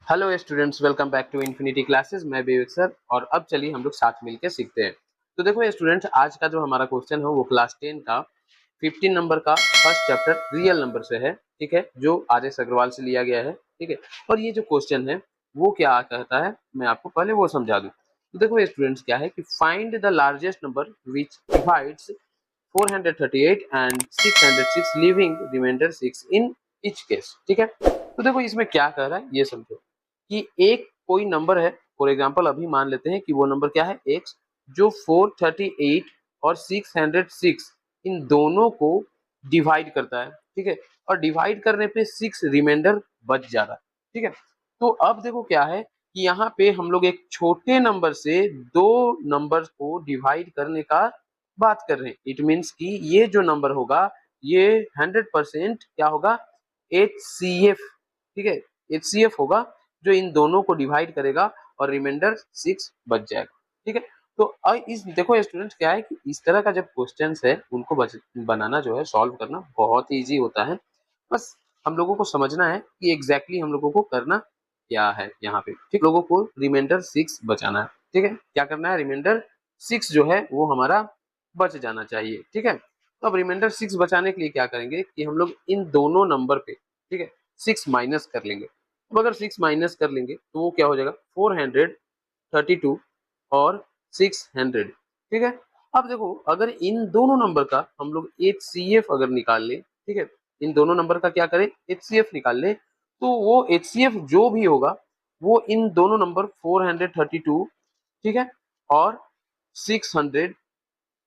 Hello students, welcome back to infinity classes. मैं Vivek sir और अब चलिए हम लोग साथ मिलकर सीखते हैं। तो देखो स्टूडेंट्स, आज का जो हमारा क्वेश्चन है वो क्लास 10 का 15 नंबर का फर्स्ट चैप्टर रियल नंबर से है। ठीक है, जो आर.एस. अग्रवाल से लिया गया है। ठीक है, और ये जो क्वेश्चन है वो क्या कहता है, मैं आपको पहले वो समझा दूं। तो देखो स्टूडेंट्स, क्या है कि find the largest number which divides 438 and 606 leaving remainder 6 in each case. ठीक है, तो देखो इसमें क्या कह रहा है ये समझो कि एक कोई नंबर है। फॉर एग्जांपल अभी मान लेते हैं कि वो नंबर क्या है, x, जो 438 और 606 इन दोनों को डिवाइड करता है। ठीक है, और डिवाइड करने पे 6 रिमाइंडर बच जा रहा है। ठीक है, तो अब देखो क्या है कि यहाँ पे हम लोग एक छोटे नंबर से दो नंबर को डिवाइड करने का बात कर रहे हैं। इट मीन्स कि ये जो नंबर होगा ये 100% क्या होगा, HCF। ठीक है, HCF होगा, जो इन दोनों को डिवाइड करेगा और रिमाइंडर 6 बच जाएगा। ठीक है, तो इस देखो स्टूडेंट्स, क्या है कि इस तरह का जब क्वेश्चंस है उनको बनाना जो है, सॉल्व करना बहुत ही इजी होता है। बस हम लोगों को समझना है कि एग्जैक्टली हम लोगों को करना क्या है यहाँ पे। ठीक, लोगों को रिमाइंडर 6 बचाना है। ठीक है, क्या करना है, रिमाइंडर 6 जो है वो हमारा बच जाना चाहिए। ठीक है, तो अब रिमाइंडर 6 बचाने के लिए क्या करेंगे कि हम लोग इन दोनों नंबर पे, ठीक है, 6 माइनस कर लेंगे। अब अगर 6 माइनस कर लेंगे तो वो क्या हो जाएगा, 432 और 600। ठीक है, अब देखो अगर इन दोनों नंबर का हम लोग HCF अगर निकाल ले, ठीक है, इन दोनों नंबर का क्या करें, HCF निकाल ले, तो वो HCF जो भी होगा वो इन दोनों नंबर 432, ठीक है, और 600,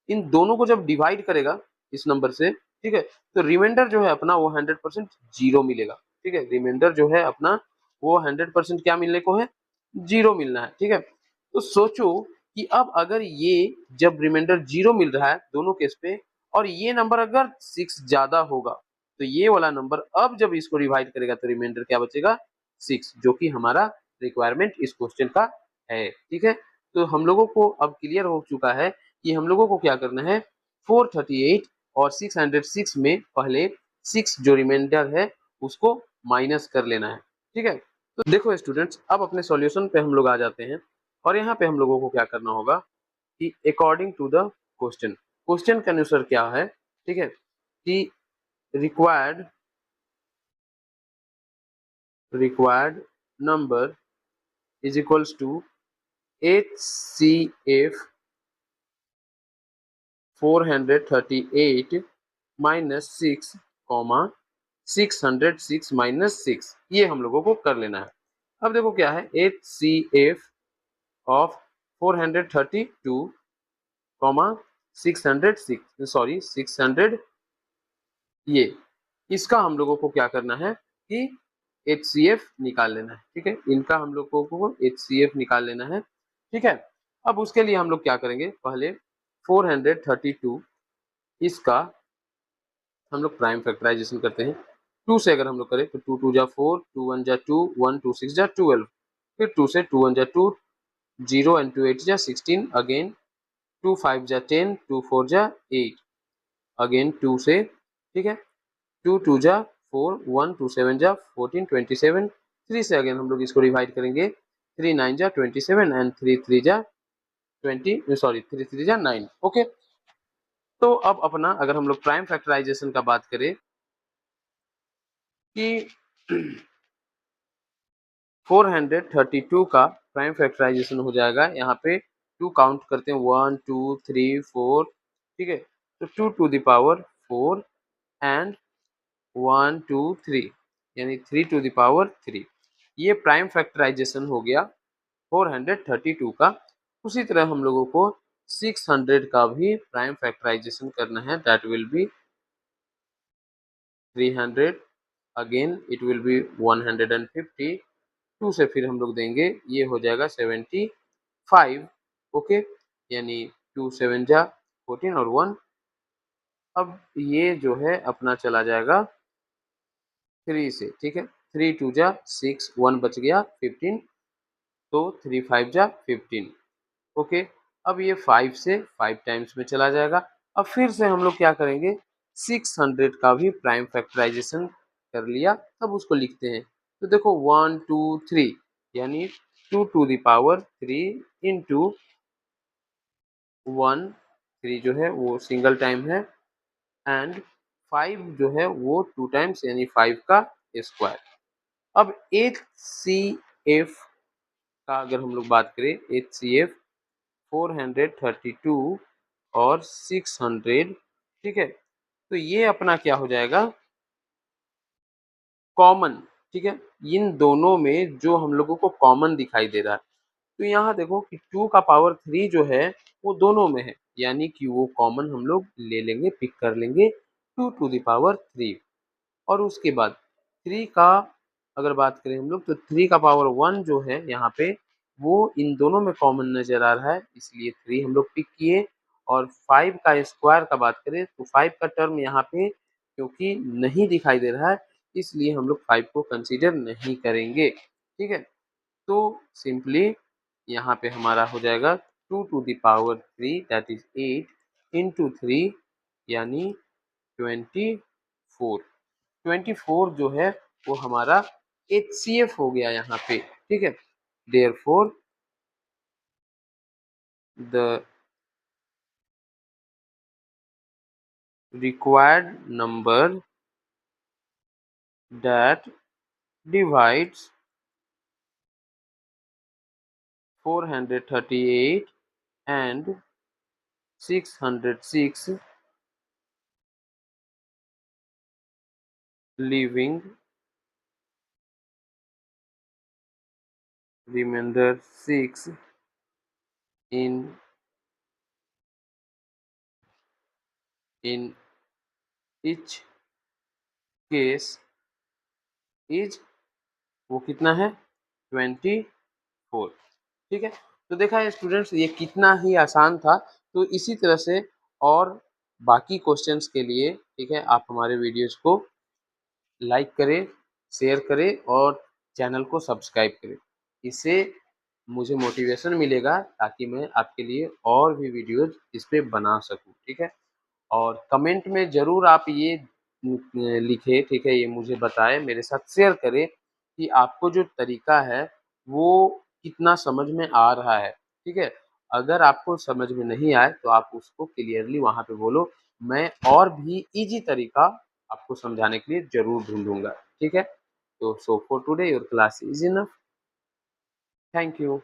इन दोनों को जब डिवाइड करेगा इस नंबर से, ठीक है, तो रिमाइंडर जो है अपना वो 100% जीरो मिलेगा। ठीक है, रिमाइंडर जो है अपना वो 100% क्या मिलने को है, जीरो मिलना है। ठीक है, तो सोचो कि अब अगर ये जब रिमाइंडर जीरो मिल रहा है दोनों केस पे, और ये नंबर अगर 6 ज्यादा होगा, तो ये वाला नंबर अब जब इसको डिवाइड करेगा तो रिमाइंडर क्या बचेगा, 6, जो कि हमारा रिक्वायरमेंट इस क्वेश्चन का है। ठीक है, तो हम लोगों को अब क्लियर हो चुका है कि हम लोगों को क्या करना है, 438 और 606 में पहले 6 जो रिमाइंडर है उसको माइनस कर लेना है। ठीक है, तो देखो स्टूडेंट्स, अब अपने सॉल्यूशन पे हम लोग आ जाते हैं और यहाँ पे हम लोगों को क्या करना होगा कि according to the question, question के अनुसार क्या है, ठीक है, कि required required number is equals to HCF 438 minus 6 comma 606 minus 6, ये हम लोगों को कर लेना है। अब देखो क्या है, HCF ऑफ 432 कॉमा 606, सॉरी 600, ये इसका हम लोगों को क्या करना है कि HCF निकाल लेना है। ठीक है, इनका हम लोगों को HCF निकाल लेना है। ठीक है, अब उसके लिए हम लोग क्या करेंगे, पहले 432 इसका हम लोग प्राइम फैक्टराइजेशन करते हैं। 2 से अगर हम लोग करें तो 2 2 जा 4, 2 1 जा 2, 1 2 6 जा 12, फिर 2 से 2 1 जा 2, 0 एंड 2 8 जा 16, अगेन 2 5 जा 10, 2 4 जा 8, अगेन 2 से, ठीक है, 2 2 जा 4, 1 2 7 जा 14 27, 3 से अगेन हम लोग इसको डिवाइड करेंगे, 3 9 जा 27 एंड 3 3 जा 20, सॉरी 3 3 जा 9। ओके, तो अब अपना अगर हम लोग प्राइम फैक्टराइजेशन का बात करें कि 432 का प्राइम फैक्टराइजेशन हो जाएगा, यहाँ पे 2 काउंट करते हैं, 1 2 3 4, ठीक है, तो 2 टू द पावर 4 एंड 1 2 3, यानी 3 टू द पावर 3, ये प्राइम फैक्टराइजेशन हो गया 432 का। उसी तरह हम लोगों को 600 का भी प्राइम फैक्टराइजेशन करना है, that will be 300, again it will be 150, 2 से फिर हम लोग देंगे, ये हो जाएगा 75। ओके, यानी 2 7 जा 14 और 1, अब ये जो है अपना चला जाएगा 3 से। ठीक है, 3 2 जा 6, 1 बच गया 15, तो 3 5 जा 15। ओके, अब ये 5 से 5 टाइम्स में चला जाएगा। अब फिर से हम लोग क्या करेंगे, 600 का भी प्राइम फैक्टराइजेशन कर लिया, अब उसको लिखते हैं। तो देखो 1 2 3, यानी 2 टू द पावर 3 इंटू 1, 3 जो है वो सिंगल टाइम है, एंड 5 जो है वो 2 टाइम्स यानी 5 का स्क्वायर। अब HCF का अगर हम लोग बात करें, HCF 432 और 600, ठीक है, तो ये अपना क्या हो जाएगा, कॉमन, ठीक है, इन दोनों में जो हम लोगों को कॉमन दिखाई दे रहा है, तो यहाँ देखो कि 2 का पावर 3 जो है वो दोनों में है, यानी कि वो कॉमन हम लोग ले लेंगे, पिक कर लेंगे 2 टू द पावर 3। और उसके बाद 3 का अगर बात करें हम लोग, तो 3 का पावर 1 जो है यहाँ पे वो इन दोनों में कॉमन नजर आ रहा है, इसलिए 3 हम लोग पिक किए। और 5 का स्क्वायर का बात करें तो 5 का टर्म यहाँ पे क्योंकि नहीं दिखाई दे रहा है, इसलिए हम लोग 5 को कंसीडर नहीं करेंगे, ठीक है। तो सिंपली यहाँ पे हमारा हो जाएगा 2 to the power 3 that is 8 into 3 यानी 24। 24 जो है वो हमारा HCF हो गया यहाँ पे, ठीक है। Therefore the required number that divides 438 and 606, leaving remainder 6 in each case is, वो कितना है, 24, ठीक है। तो देखा है स्टूडेंट्स, ये कितना ही आसान था। तो इसी तरह से और बाकी क्वेश्चंस के लिए, ठीक है, आप हमारे वीडियोस को लाइक करें, शेयर करें और चैनल को सब्सक्राइब करें। इससे मुझे मोटिवेशन मिलेगा ताकि मैं आपके लिए और भी वीडियोस इस पे बना सकूं, ठीक है। और कमेंट में ज़रूर आप ये लिखें, ठीक है, ये मुझे बताएं, मेरे साथ शेयर करें कि आपको जो तरीका है वो कितना समझ में आ रहा है, ठीक है। अगर आपको समझ में नहीं आए तो आप उसको क्लियरली वहाँ पे बोलो, मैं और भी ईजी तरीका आपको समझाने के लिए ज़रूर ढूँढूँगा, ठीक है। तो so for today your class is enough. Thank you.